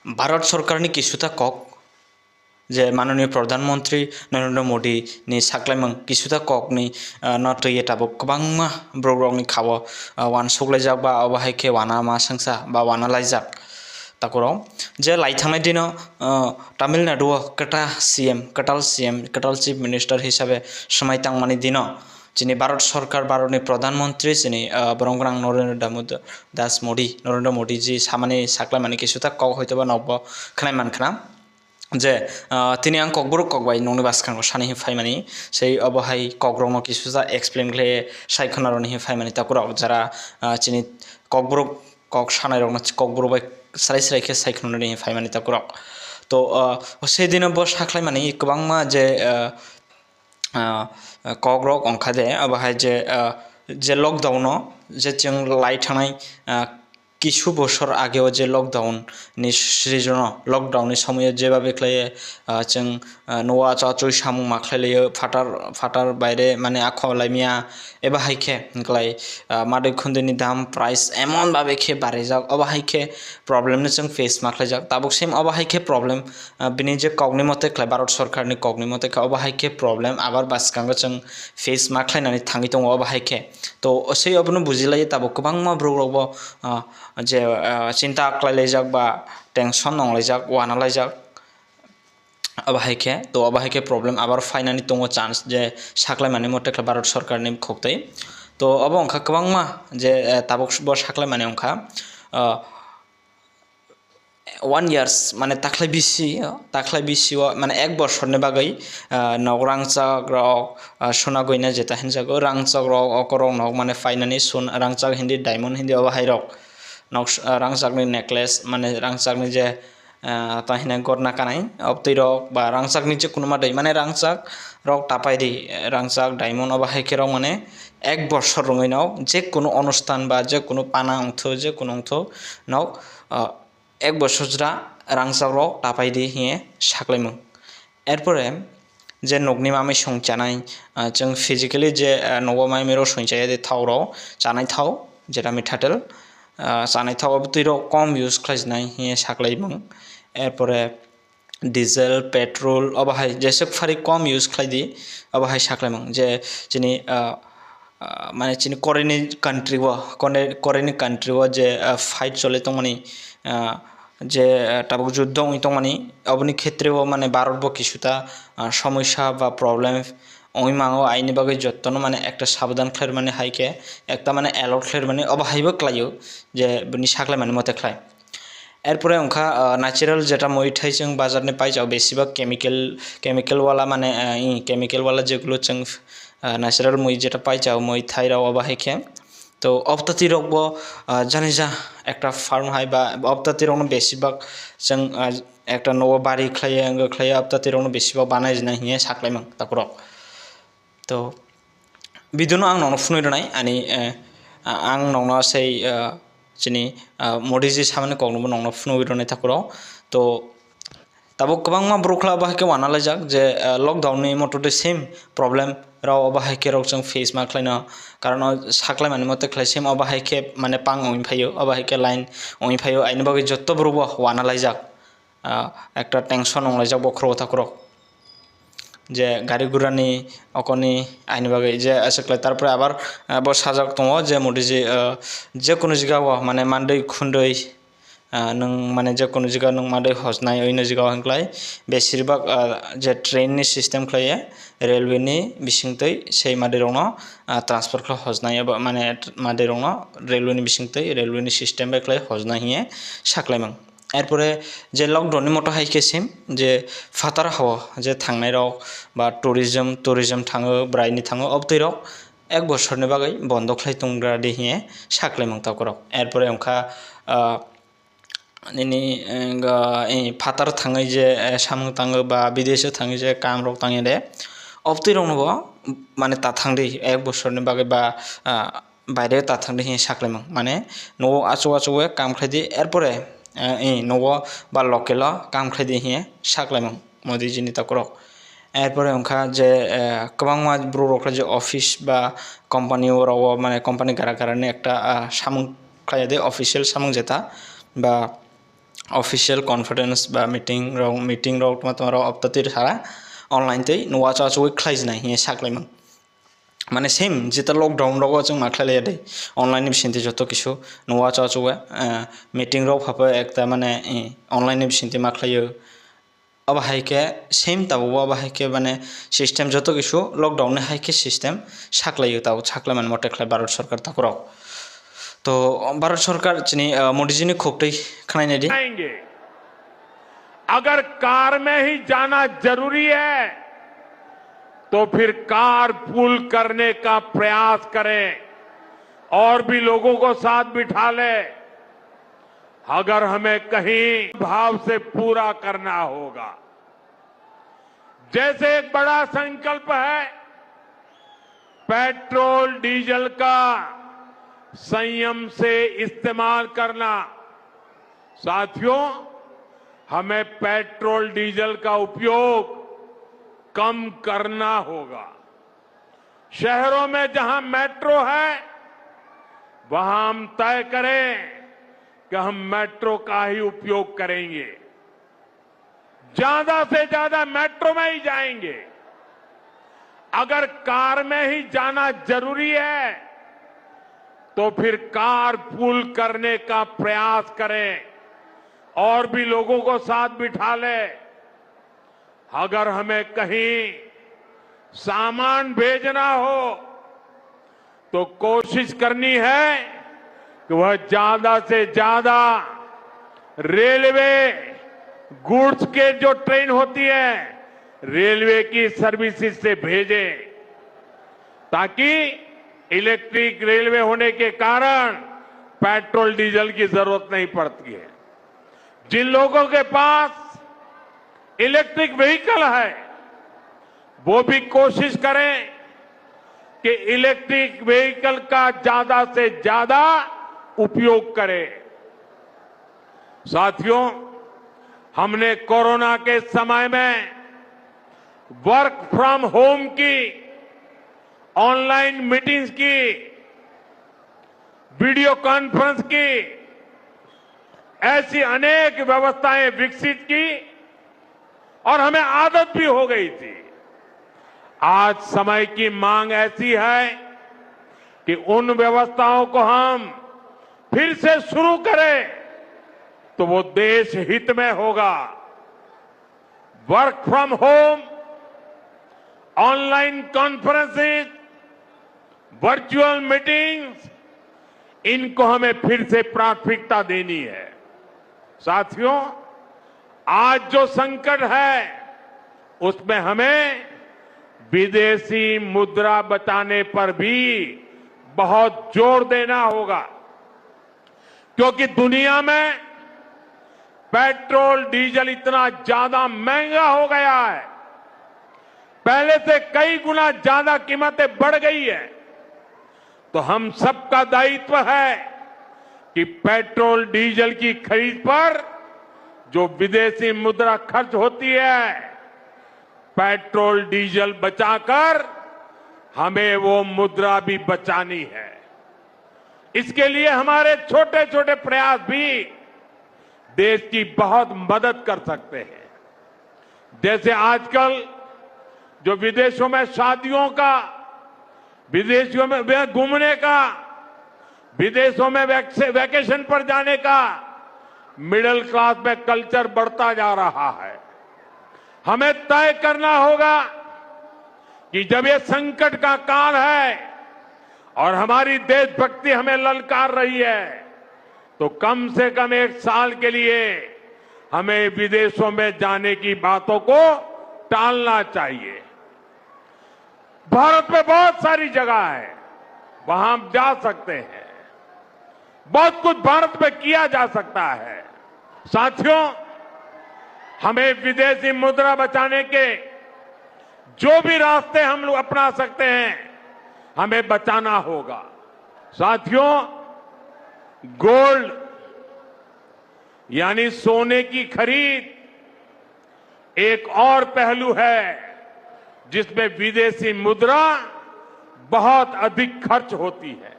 भारत सरकारनि किसुता कक जे माननीय प्रधानमंत्री नरेंद्र मोदी नि साख्लायमों किसुता ककनि नटुये ताबो गोबांमा ब्रग्रंनि खावो वान सौलायजाक बा अबाहायखे वाना मा संसा बा वाना लायजाक ताकराव जे लायथांनाय दिनाव तामिलनाडु कटाल चीफ मिनिस्टार हिसाबै समायतांमानि दिनाव जिनि भारत सरकार भारतनि प्रधानमंत्री जिनि बरंग्रां नरेंद्र मोदी जी सामानि साख्लायमानि किसुता कक हयतोबा नब्बो खोनायमानखोना जे तिनि आं ककबरो ककबाय नंनि बासखांग सानि फाइमानि sei अबहाय ककरंनो किसुता एक्सप्लेन क्ले सायखनारनि फाइमानि ताकुराव जारा चिनि ककबरो कक सानायरनो ककबरो बाय साराय सायखनारनि फाइमानि ताकुराव तो सेदिन बो साख्लायमानि गोबांमा जे ककरक अंखादे अबहाय जे लकडाउन जे जों लायथांनाय किछु बছর আগেও যে लकडाउननि सिजन लकडाउननि समय जेभाबे खालायो जों न'आ चाचुय सामुं माख्लायलायो फाटार बायरे माने आखलायमिया एबा हायखे क्लाय मादै खुन्दैनि दाम प्राइस एमन बाबेखे बारायजाक अबा हायखे प्रब्लेमनो जों फेस माख्लायजाक ताबुक सेम अबा हायखे प्रब्लेम बिनि जे कगनि मते क्लाय भारत सरकारनि कगनि मते अबा हायखे प्रब्लेम आबार बासकांग जों फेस माख्लायनानै थाङि दङ अबा हायखे तो सै अबनो बुजिलायो ताबुक गोबांमा ब्रग्रबो जे चिंता आख्लायलायजाक बा टेंशन नंलायजाक वानालायजाक अबाहायखे तो अबाहायखे प्रब्लेम आबार फाइनानि दङ चान्स जे साख्लायमानि मते भारत सरकारनि खक्तै तो अब अंखा गोबांमा जे ताबुक साख्लायमानि अंखा 1 years माने ताख्लाय बिसि माने 1 बছरनि बागै नग रांचाक रक सोना गयना जेता हिनजागो रांचाक रक अकरक नग माने फाइनानि रांचाक हिंदी डायमंड हिंदी अबाहाय रक नग रांचाकनि नेकलेस माने रांचाकनि जे ताहिना गरना कानाय अबतै रक बा रांचाकनि जे कुनुमा दै माने रांचाक रक तापायदि रांचाक डायमंड अबाहायखे रक माने 1 বছর रङैनाव जे कुनु अनुष्ठान बा जे कुनु पाना अंथो जे कुनु अंथो नग 1 বছর जरा रांचाक रक तापायदि हिए साख्लायमों एरपरे जे नगनि मामै संचानाय जों फिजिकली जे नगो माइमेरो संचाया दे थावराव जानाय थाव जेरा मिठातेल जानाय थाव अबतैरो कम यूज खालायनाय हिए साख्लायमों एरपरे डिजेल पेट्रोल अबाहाय जेसे फारि कम यूज खालायदि अबाहाय साख्लायमों जे जिनि माने चिनि कोरियानि कान्ट्री जे फाइट चले तंमानि जे ताबुक युद्ध ओइ तंमानि अबनि क्षेत्रे माने भारत बो किसुता समस्या बा प्रब्लेम ओइ मांगो आइनि बागै जत्तन माने एकटा साबधान खालाय माने हायके एकटा माने अलर्ट खालाय माने अबाहायबो क्लायो जे बनि साख्लायमानि मते क्लाय एरपरे अंखा नेचारेल जेटा मैथाइ जों बाजारनि पाइजाव बेसिबा केमिकल वाला माने केमिकल वाला जेगुलो जों नेचारेल मै जेटा पाइजाव मैथाइ राव अबाहायखे तो अबताति रकबो जाने जा एकटा फार्म हाय बा अबताति रकनो बेसिबा जों एकटा न'आव बारि खालायो अबताति रकनो बेसिबा बानायजना हिए साख्लायमों ताकुरक तो बिदिनो आं नंनो फुनैदनाय आनि आं नंनो सै जिनि मोदी जी सामाने कगनोबो नंनो फुनैदनाय ताकुराव तो ताबो गोबांमा ब्रख्ला बाहायके वानालायजाक जे लकडाउननि मटते सेम प्रब्लेम राव अबाहायखे राव जों फेस माख्लायनो कारण साख्लायमानि मते क्लाय सेम अबाहायखे माने पां ओइफायो अबाहायखे लाइन ओइफायो आइनि बागै जत्तो ब्रबो वानालायजाक एकटा टेंशन नंलायजाक बख्रो ताकुरक जे गारि गुरानि अकनि आइनि बागै जे आसक्लाय तारपरे आबार बो साजाक दङ जे मोदी जी जे कुनु जिगाव माने मान्दै खुन्दै नों माने जे कुनु जिगा नों मादै हजनाय ओइनो जिगाव हंक्लाय बेसिरबाग जे ट्रेननि सिस्टेम क्लाय रेलवेनि बिसिंतै sei मादै रंनो ट्रान्सफर क्ला हजनाय माने मादै रंनो रेलवेनि बिसिंतै रेलवेनि सिस्टेम बाय क्लाय हजनाय हिए साख्लायमों एरपरे जे लकडाउननि मतो हायखे सेम जे फातार हाव जे थांनाय राव बा टुरिज्म थाङो ब्रायनि थाङो अबतै रक 1 বছরनि बागै बन्द खालाय तंग्रा दे हिए साख्लायमों ताकुरक एरपरे अंखा निनि फातार थाङै जे सामुं थाङो बा विदेशो थाङै जे काम रक थाङै दे अबतै रंनोबो माने ताथांदि 1 বছরनि बागै बा बायरे ताथांदि हिए साख्लायमों माने न'आव आचौ काम खालायदि एरपरे न'आव बा लकेल काम खालायदि हिए साख्लायमों मोदी जीनि ताकुरक एरपरे अंखा जे गोबांमा ब्र'रक्ला जे अफिस बा कम्पानि राव माने कम्पानि गारागारानि एकटा सामुं खालायदि अफिसियेल सामुं जेता बा অফিসিয়াল কনফারেন্স বা মিটিং রক তোমার অপ্তাতির সারা অনलाइन नवा चाचुई खालायजनाय हिंगे साख्लायमोन माने सेम जेता लकडाउन रगो जों मा खालाया दे अनलाइन बिसिंति जतो किसु नवा चाचुआ मीटिंग रग फापो एकता माने अनलाइन बिसिंति मा खालायो अब हाइके सेम ताबो अब हाइके माने सिस्टेम जतो किसु लकडाउन ने हाइके सिस्टेम साख्लायो ताबो साख्लाय माने मटे खालाय भारत सरकार ताकराव तो भारत सरकार चिनी मोदी जी ने खोपटै खानायनाय दे अगर कार में ही जाना जरूरी है तो फिर कार पूल करने का प्रयास करें और भी लोगों को साथ बिठा ले। अगर हमें कहीं भाव से पूरा करना होगा, जैसे एक बड़ा संकल्प है पेट्रोल डीजल का संयम से इस्तेमाल करना। साथियों, हमें पेट्रोल डीजल का उपयोग कम करना होगा। शहरों में जहां मेट्रो है वहां हम तय करें कि हम मेट्रो का ही उपयोग करेंगे, ज्यादा से ज्यादा मेट्रो में ही जाएंगे। अगर कार में ही जाना जरूरी है तो फिर कार पूल करने का प्रयास करें और भी लोगों को साथ बिठा ले। अगर हमें कहीं सामान भेजना हो तो कोशिश करनी है कि वह ज्यादा से ज्यादा रेलवे गुड्स के जो ट्रेन होती है रेलवे की सर्विसेज से भेजे, ताकि इलेक्ट्रिक रेलवे होने के कारण पेट्रोल डीजल की जरूरत नहीं पड़ती है। जिन लोगों के पास इलेक्ट्रिक व्हीकल है वो भी कोशिश करें कि इलेक्ट्रिक व्हीकल का ज्यादा से ज्यादा उपयोग करें। साथियों, हमने कोरोना के समय में वर्क फ्रॉम होम की, ऑनलाइन मीटिंग्स की, वीडियो कॉन्फ्रेंस की, ऐसी अनेक व्यवस्थाएं विकसित की और हमें आदत भी हो गई थी। आज समय की मांग ऐसी है कि उन व्यवस्थाओं को हम फिर से शुरू करें तो वो देश हित में होगा। Work from home, online conferences, virtual meetings, इनको हमें फिर से प्राथमिकता देनी है। साथियों, आज जो संकट है उसमें हमें विदेशी मुद्रा बचाने पर भी बहुत जोर देना होगा, क्योंकि दुनिया में पेट्रोल डीजल इतना ज्यादा महंगा हो गया है, पहले से कई गुना ज्यादा कीमतें बढ़ गई है। तो हम सबका दायित्व है कि पेट्रोल डीजल की खरीद पर जो विदेशी मुद्रा खर्च होती है, पेट्रोल डीजल बचाकर हमें वो मुद्रा भी बचानी है। इसके लिए हमारे छोटे छोटे प्रयास भी देश की बहुत मदद कर सकते हैं। जैसे आजकल जो विदेशों में शादियों का, विदेशों में घूमने का, विदेशों में वैकेशन पर जाने का मिडिल क्लास में कल्चर बढ़ता जा रहा है। हमें तय करना होगा कि जब ये संकट का काल है और हमारी देशभक्ति हमें ललकार रही है, तो कम से कम 1 साल के लिए हमें विदेशों में जाने की बातों को टालना चाहिए। भारत में बहुत सारी जगह है, वहां हम जा सकते हैं, बहुत कुछ भारत में किया जा सकता है। साथियों, हमें विदेशी मुद्रा बचाने के जो भी रास्ते हम लोग अपना सकते हैं, हमें बचाना होगा। साथियों, गोल्ड यानी सोने की खरीद एक और पहलू है जिसमें विदेशी मुद्रा बहुत अधिक खर्च होती है।